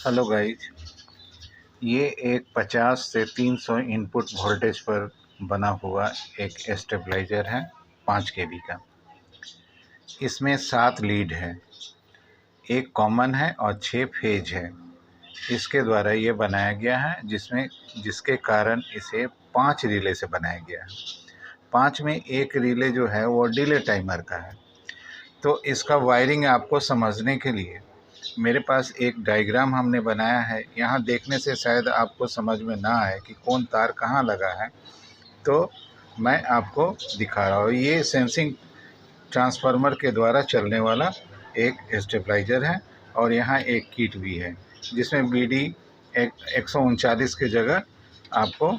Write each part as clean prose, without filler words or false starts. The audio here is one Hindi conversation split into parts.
हेलो गाइज, ये एक 50 से 300 इनपुट वोल्टेज पर बना हुआ एक स्टेबलाइज़र है 5 केवी का। इसमें 7 लीड है, एक कॉमन है और 6 फेज है। इसके द्वारा ये बनाया गया है जिसके कारण इसे 5 रिले से बनाया गया है। 5 में एक रिले जो है वो डिले टाइमर का है। तो इसका वायरिंग आपको समझने के लिए मेरे पास एक डायग्राम हमने बनाया है। यहाँ देखने से शायद आपको समझ में ना आए कि कौन तार कहाँ लगा है, तो मैं आपको दिखा रहा हूँ। ये सेंसिंग ट्रांसफार्मर के द्वारा चलने वाला एक स्टेबलाइज़र है और यहाँ एक किट भी है जिसमें BD 139 की जगह आपको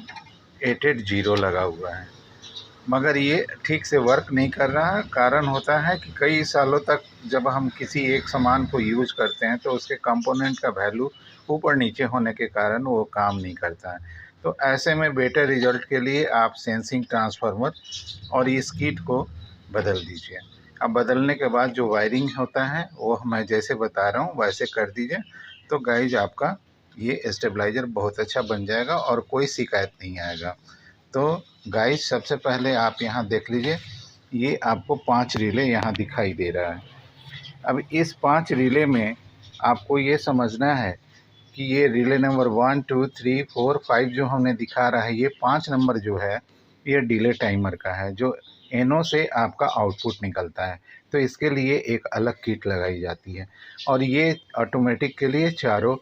880 लगा हुआ है, मगर ये ठीक से वर्क नहीं कर रहा है। कारण होता है कि कई सालों तक जब हम किसी एक सामान को यूज करते हैं तो उसके कंपोनेंट का वैल्यू ऊपर नीचे होने के कारण वो काम नहीं करता है। तो ऐसे में बेटर रिजल्ट के लिए आप सेंसिंग ट्रांसफार्मर और इस किट को बदल दीजिए। अब बदलने के बाद जो वायरिंग होता है वो मैं जैसे बता रहा हूँ वैसे कर दीजिए, तो गाइज आपका ये स्टेबलाइज़र बहुत अच्छा बन जाएगा और कोई शिकायत नहीं आएगा। तो गाइस, सबसे पहले आप यहाँ देख लीजिए, ये आपको 5 रिले यहाँ दिखाई दे रहा है। अब इस 5 रिले में आपको ये समझना है कि ये रिले नंबर 1 2 3 4 5 जो हमने दिखा रहा है, ये 5 नंबर जो है ये डिले टाइमर का है, जो एनो से आपका आउटपुट निकलता है। तो इसके लिए एक अलग किट लगाई जाती है और ये ऑटोमेटिक के लिए चारों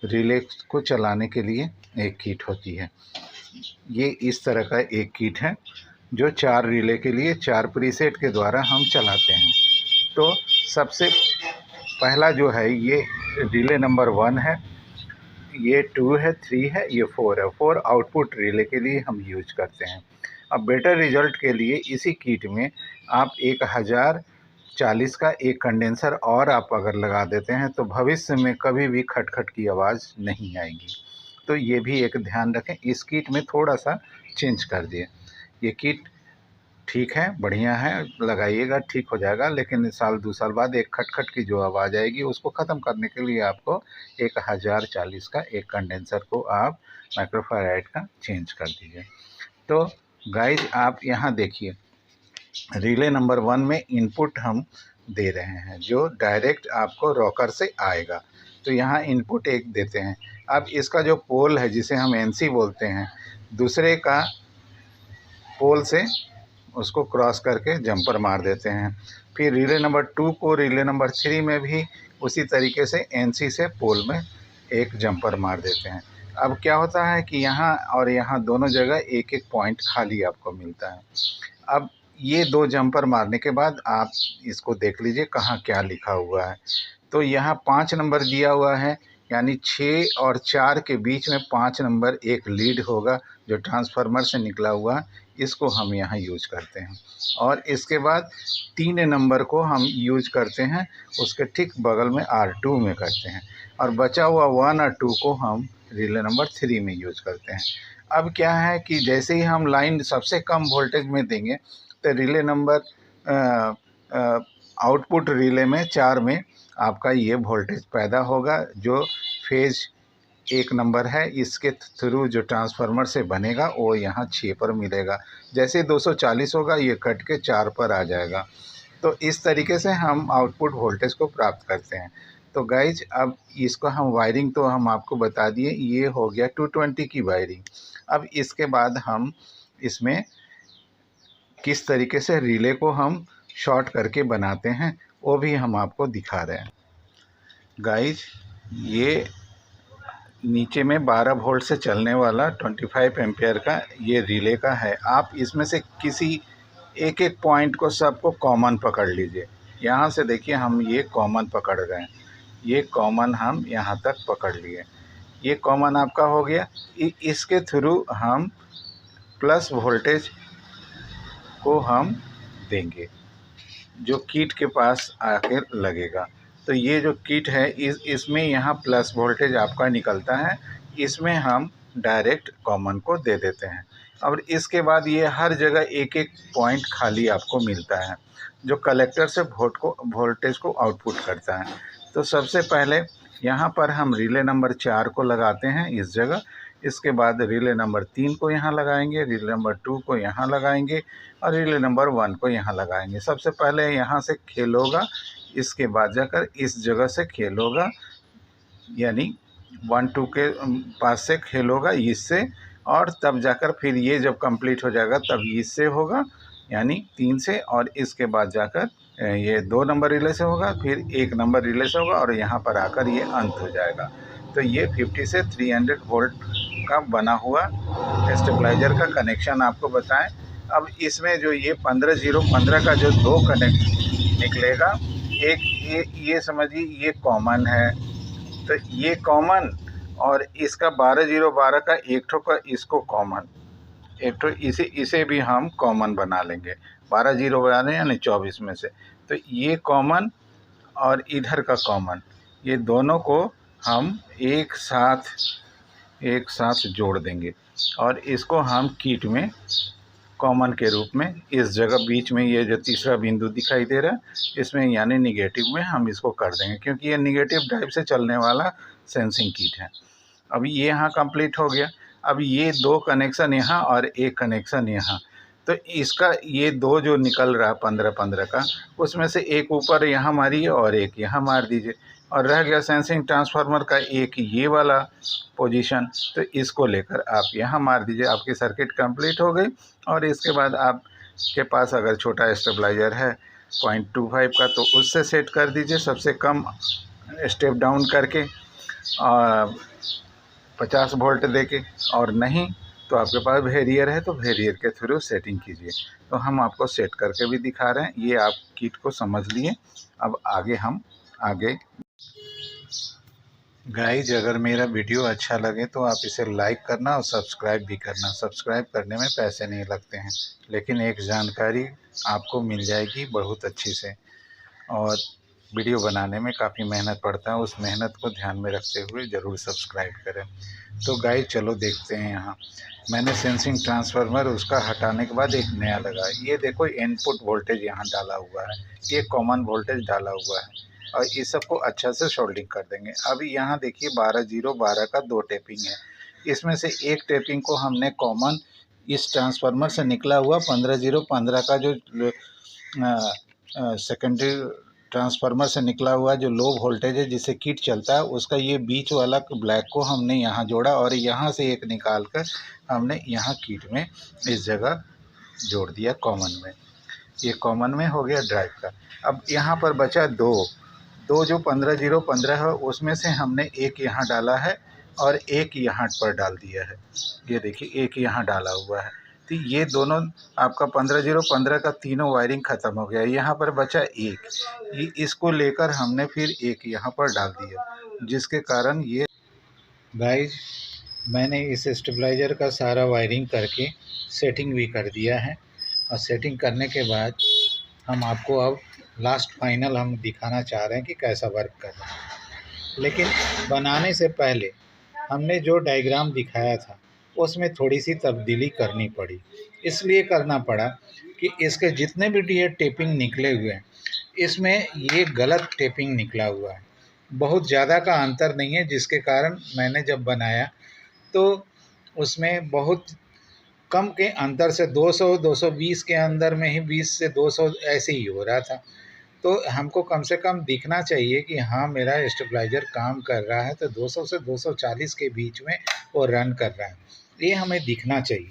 रिले को चलाने के लिए एक किट होती है। ये इस तरह का एक किट है जो 4 रिले के लिए 4 प्रीसेट के द्वारा हम चलाते हैं। तो सबसे पहला जो है ये रिले नंबर 1 है, ये 2 है, 3 है, ये 4 है। 4 आउटपुट रिले के लिए हम यूज करते हैं। अब बेटर रिजल्ट के लिए इसी किट में आप 1040 का एक कंडेंसर और आप अगर लगा देते हैं तो भविष्य में कभी भी खटखट की आवाज़ नहीं आएगी। तो ये भी एक ध्यान रखें, इस किट में थोड़ा सा चेंज कर दिए। ये किट ठीक है, बढ़िया है, लगाइएगा ठीक हो जाएगा, लेकिन साल 2 साल बाद एक खटखट की जो आवाज़ आएगी उसको ख़त्म करने के लिए आपको 1040 का एक कंडेंसर को आप माइक्रोफैराड का चेंज कर दीजिए। तो गाइज, आप यहाँ देखिए, रिले नंबर 1 में इनपुट हम दे रहे हैं जो डायरेक्ट आपको रॉकर से आएगा। तो यहाँ इनपुट एक देते हैं। अब इसका जो पोल है जिसे हम NC बोलते हैं, दूसरे का पोल से उसको क्रॉस करके जंपर मार देते हैं। फिर रिले नंबर 2 को रिले नंबर 3 में भी उसी तरीके से NC से पोल में एक जंपर मार देते हैं। अब क्या होता है कि यहाँ और यहाँ दोनों जगह एक एक पॉइंट खाली आपको मिलता है। अब ये 2 जंपर मारने के बाद आप इसको देख लीजिए कहाँ क्या लिखा हुआ है। तो यहाँ 5 नंबर दिया हुआ है, यानी 6 और 4 के बीच में 5 नंबर एक लीड होगा जो ट्रांसफार्मर से निकला हुआ, इसको हम यहाँ यूज करते हैं। और इसके बाद 3 नंबर को हम यूज करते हैं, उसके ठीक बगल में R2 में करते हैं, और बचा हुआ 1 और 2 को हम रिले नंबर 3 में यूज करते हैं। अब क्या है कि जैसे ही हम लाइन सबसे कम वोल्टेज में देंगे तो रिले नंबर आउटपुट रिले में 4 में आपका ये वोल्टेज पैदा होगा जो फेज 1 नंबर है, इसके थ्रू जो ट्रांसफार्मर से बनेगा वो यहाँ 6 पर मिलेगा। जैसे 240 होगा ये कट के 4 पर आ जाएगा। तो इस तरीके से हम आउटपुट वोल्टेज को प्राप्त करते हैं। तो गाइज, अब इसको हम वायरिंग तो हम आपको बता दिए, ये हो गया 220 की वायरिंग। अब इसके बाद हम इसमें किस तरीके से रिले को हम शॉर्ट करके बनाते हैं वो भी हम आपको दिखा रहे हैं। गाइज, ये नीचे में 12 वोल्ट से चलने वाला 25 एम्पियर का ये रिले का है। आप इसमें से किसी एक एक पॉइंट को सबको कॉमन पकड़ लीजिए। यहाँ से देखिए, हम ये कॉमन पकड़ रहे हैं, ये कॉमन हम यहाँ तक पकड़ लिए, ये कॉमन आपका हो गया। इसके थ्रू हम प्लस वोल्टेज को हम देंगे जो किट के पास आकर लगेगा। तो ये जो किट है इसमें यहाँ प्लस वोल्टेज आपका निकलता है, इसमें हम डायरेक्ट कॉमन को दे देते हैं। और इसके बाद ये हर जगह एक एक पॉइंट खाली आपको मिलता है जो कलेक्टर से वोल्टेज को आउटपुट करता है। तो सबसे पहले यहाँ पर हम रिले नंबर 4 को लगाते हैं इस जगह। इसके बाद रिले नंबर 3 को यहाँ लगाएंगे, रिले नंबर 2 को यहाँ लगाएंगे और रिले नंबर 1 को यहाँ लगाएंगे। सबसे पहले यहाँ से खेल होगा, इसके बाद जाकर इस जगह से खेल होगा, यानी 1-2 के पास से खेल होगा इससे, और तब जाकर फिर ये जब कंप्लीट हो जाएगा तब इससे होगा, यानी 3 से, और इसके बाद जाकर ये 2 नंबर रिले से होगा, फिर 1 नंबर रिले से होगा और यहाँ पर आकर ये अंत हो जाएगा। तो ये 50 से 300 वोल्ट का बना हुआ स्टेबलाइजर का कनेक्शन आपको बताएं। अब इसमें जो ये 15-0-15 का जो 2 कनेक्ट निकलेगा, एक ये समझिए ये कॉमन है, तो ये कॉमन, और इसका 12-0-12 का एक ठो का इसको कॉमन, एक तो इसे भी हम कॉमन बना लेंगे, 12-0 बनाने यानी 24 में से। तो ये कॉमन और इधर का कॉमन, ये दोनों को हम एक साथ जोड़ देंगे और इसको हम किट में कॉमन के रूप में इस जगह बीच में ये जो तीसरा बिंदु दिखाई दे रहा है इसमें यानी निगेटिव में हम इसको कर देंगे, क्योंकि ये निगेटिव ड्राइव से चलने वाला सेंसिंग किट है। अभी ये यहाँ कंप्लीट हो गया। अब ये 2 कनेक्शन यहाँ और 1 कनेक्शन यहाँ, तो इसका ये 2 जो निकल रहा 15-15 का, उसमें से एक ऊपर यहाँ मारिए और एक यहाँ मार दीजिए, और रह गया सेंसिंग ट्रांसफार्मर का एक ये वाला पोजीशन, तो इसको लेकर आप यहाँ मार दीजिए। आपकी सर्किट कंप्लीट हो गई। और इसके बाद आपके पास अगर छोटा स्टेबलाइजर है 0.25 का तो उससे सेट कर दीजिए, सबसे कम स्टेप डाउन करके 50 वोल्ट देके, और नहीं तो आपके पास वेरियर है तो वेरियर के थ्रू सेटिंग कीजिए। तो हम आपको सेट करके भी दिखा रहे हैं, ये आप किट को समझ लिए। अब आगे गाइज, अगर मेरा वीडियो अच्छा लगे तो आप इसे लाइक करना और सब्सक्राइब भी करना। सब्सक्राइब करने में पैसे नहीं लगते हैं, लेकिन एक जानकारी आपको मिल जाएगी बहुत अच्छी से, और वीडियो बनाने में काफ़ी मेहनत पड़ता है, उस मेहनत को ध्यान में रखते हुए ज़रूर सब्सक्राइब करें। तो गाइस चलो देखते हैं। यहाँ मैंने सेंसिंग ट्रांसफार्मर उसका हटाने के बाद एक नया लगा, ये देखो इनपुट वोल्टेज यहाँ डाला हुआ है, ये कॉमन वोल्टेज डाला हुआ है, और इस सबको अच्छा से सोल्डिंग कर देंगे। अभी यहाँ देखिए 12-0-12 का 2 टेपिंग है, इसमें से एक टेपिंग को हमने कॉमन इस ट्रांसफार्मर से निकला हुआ 15-0-15 का जो सेकेंडरी ट्रांसफार्मर से निकला हुआ जो लो वोल्टेज है जिससे किट चलता है, उसका ये बीच वाला ब्लैक को हमने यहाँ जोड़ा, और यहाँ से एक निकाल कर हमने यहाँ किट में इस जगह जोड़ दिया कॉमन में। ये कॉमन में हो गया ड्राइव का। अब यहाँ पर बचा दो जो 15-0-15 है, उसमें से हमने एक यहाँ डाला है और एक यहाँ पर डाल दिया है। ये देखिए एक यहाँ डाला हुआ है, तो ये दोनों आपका 15-0-15 का तीनों वायरिंग ख़त्म हो गया। यहाँ पर बचा एक, इसको लेकर हमने फिर एक यहाँ पर डाल दिया, जिसके कारण ये गाइज मैंने इस स्टेबलाइज़र का सारा वायरिंग करके सेटिंग भी कर दिया है, और सेटिंग करने के बाद हम आपको अब लास्ट फाइनल हम दिखाना चाह रहे हैं कि कैसा वर्क कर रहा है। लेकिन बनाने से पहले हमने जो डायग्राम दिखाया था उसमें थोड़ी सी तब्दीली करनी पड़ी। इसलिए करना पड़ा कि इसके जितने भी ये टेपिंग निकले हुए हैं इसमें ये गलत टेपिंग निकला हुआ है, बहुत ज़्यादा का अंतर नहीं है, जिसके कारण मैंने जब बनाया तो उसमें बहुत कम के अंतर से 200-220 के अंदर में ही 20 से 200 ऐसे ही हो रहा था। तो हमको कम से कम दिखना चाहिए कि हाँ मेरा स्टेबलाइज़र काम कर रहा है, तो 200 से 240 के बीच में वो रन कर रहा है, ये हमें दिखना चाहिए।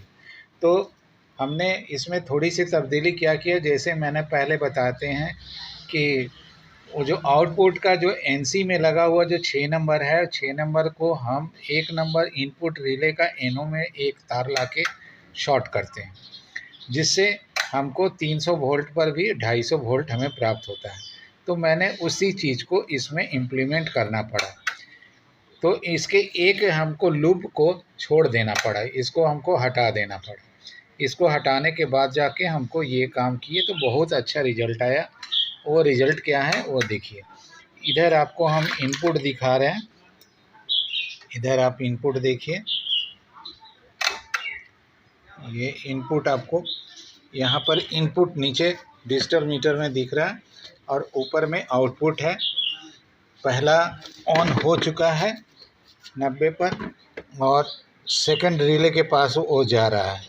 तो हमने इसमें थोड़ी सी तब्दीली क्या किया, जैसे मैंने पहले बताते हैं कि वो जो आउटपुट का जो एनसी में लगा हुआ जो 6 नंबर है, 6 नंबर को हम 1 नंबर इनपुट रिले का एनो में एक तार लाके शॉर्ट करते हैं, जिससे हमको 300 वोल्ट पर भी 250 वोल्ट हमें प्राप्त होता है। तो मैंने उसी चीज़ को इसमें इम्प्लीमेंट करना पड़ा, तो इसके एक हमको लूप को छोड़ देना पड़ा, इसको हमको हटा देना पड़ा। इसको हटाने के बाद जाके हमको ये काम किए तो बहुत अच्छा रिज़ल्ट आया। वो रिज़ल्ट क्या है वो देखिए, इधर आपको हम इनपुट दिखा रहे हैं, इधर आप इनपुट देखिए, ये इनपुट आपको यहाँ पर इनपुट नीचे डिजिटल मीटर में दिख रहा है, और ऊपर में आउटपुट है पहला ऑन हो चुका है 90 पर और सेकंड रिले के पास वो जा रहा है।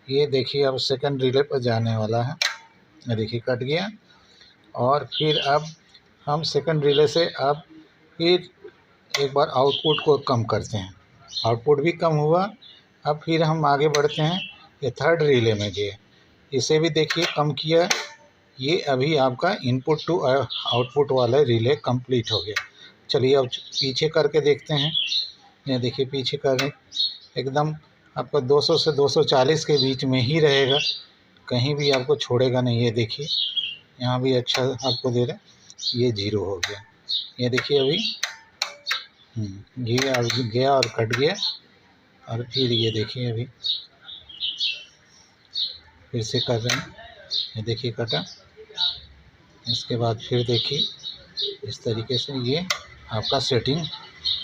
ये देखिए अब सेकंड रिले पर जाने वाला है। देखिए कट गया और फिर अब हम सेकंड रिले से अब फिर एक बार आउटपुट को कम करते हैं। आउटपुट भी कम हुआ। अब फिर हम आगे बढ़ते हैं, ये थर्ड रिले में गए, इसे भी देखिए कम किया। ये अभी आपका इनपुट टू आउटपुट वाला रिले कंप्लीट हो गया। चलिए अब पीछे करके देखते हैं। ये देखिए पीछे करने एकदम आपका 200 से 240 के बीच में ही रहेगा, कहीं भी आपको छोड़ेगा नहीं। ये देखिए यहाँ भी अच्छा आपको दे रहा है। ये 0 हो गया। ये देखिए अभी गया और कट गया। और फिर ये देखिए अभी फिर से कर रहे हैं। ये देखिए कटा। इसके बाद फिर देखिए इस तरीके से ये आपका सेटिंग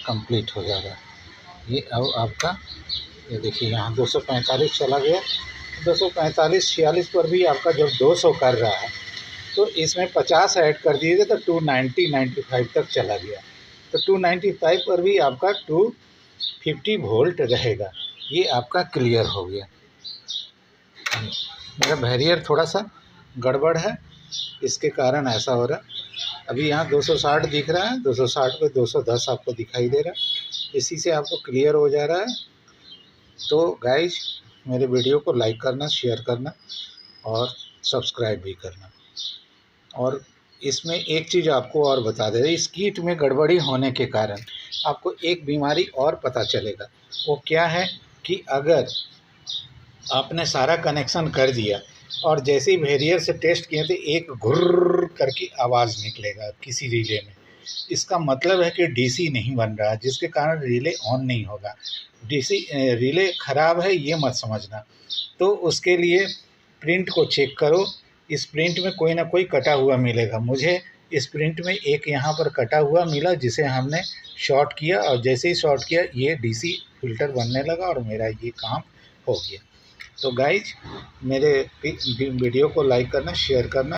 कंप्लीट हो जाएगा। ये अब आपका ये देखिए यहाँ 245 चला गया। 245 46 पर भी आपका जब 200 कर रहा है तो इसमें 50 ऐड कर दीजिए तो 290-95 तक चला गया। तो 295 पर भी आपका 250 वोल्ट रहेगा। ये आपका क्लियर हो गया। मेरा बैरियर थोड़ा सा गड़बड़ है, इसके कारण ऐसा हो रहा है। अभी यहाँ 260 दिख रहा है, 260 पे 210 आपको दिखाई दे रहा है। इसी से आपको क्लियर हो जा रहा है। तो गाइज मेरे वीडियो को लाइक करना, शेयर करना और सब्सक्राइब भी करना। और इसमें एक चीज़ आपको और बता दें, इस किट में गड़बड़ी होने के कारण आपको एक बीमारी और पता चलेगा। वो क्या है कि अगर आपने सारा कनेक्शन कर दिया और जैसे ही बैरियर से टेस्ट किए थे एक घुर्र करके आवाज़ निकलेगा किसी रिले में। इसका मतलब है कि डीसी नहीं बन रहा, जिसके कारण रिले ऑन नहीं होगा। डीसी रिले ख़राब है ये मत समझना। तो उसके लिए प्रिंट को चेक करो। इस प्रिंट में कोई ना कोई कटा हुआ मिलेगा। मुझे इस प्रिंट में एक यहाँ पर कटा हुआ मिला, जिसे हमने शॉर्ट किया और जैसे ही शॉर्ट किया ये डीसी फिल्टर बनने लगा और मेरा ये काम हो गया। तो गाइज मेरे वीडियो को लाइक करना, शेयर करना।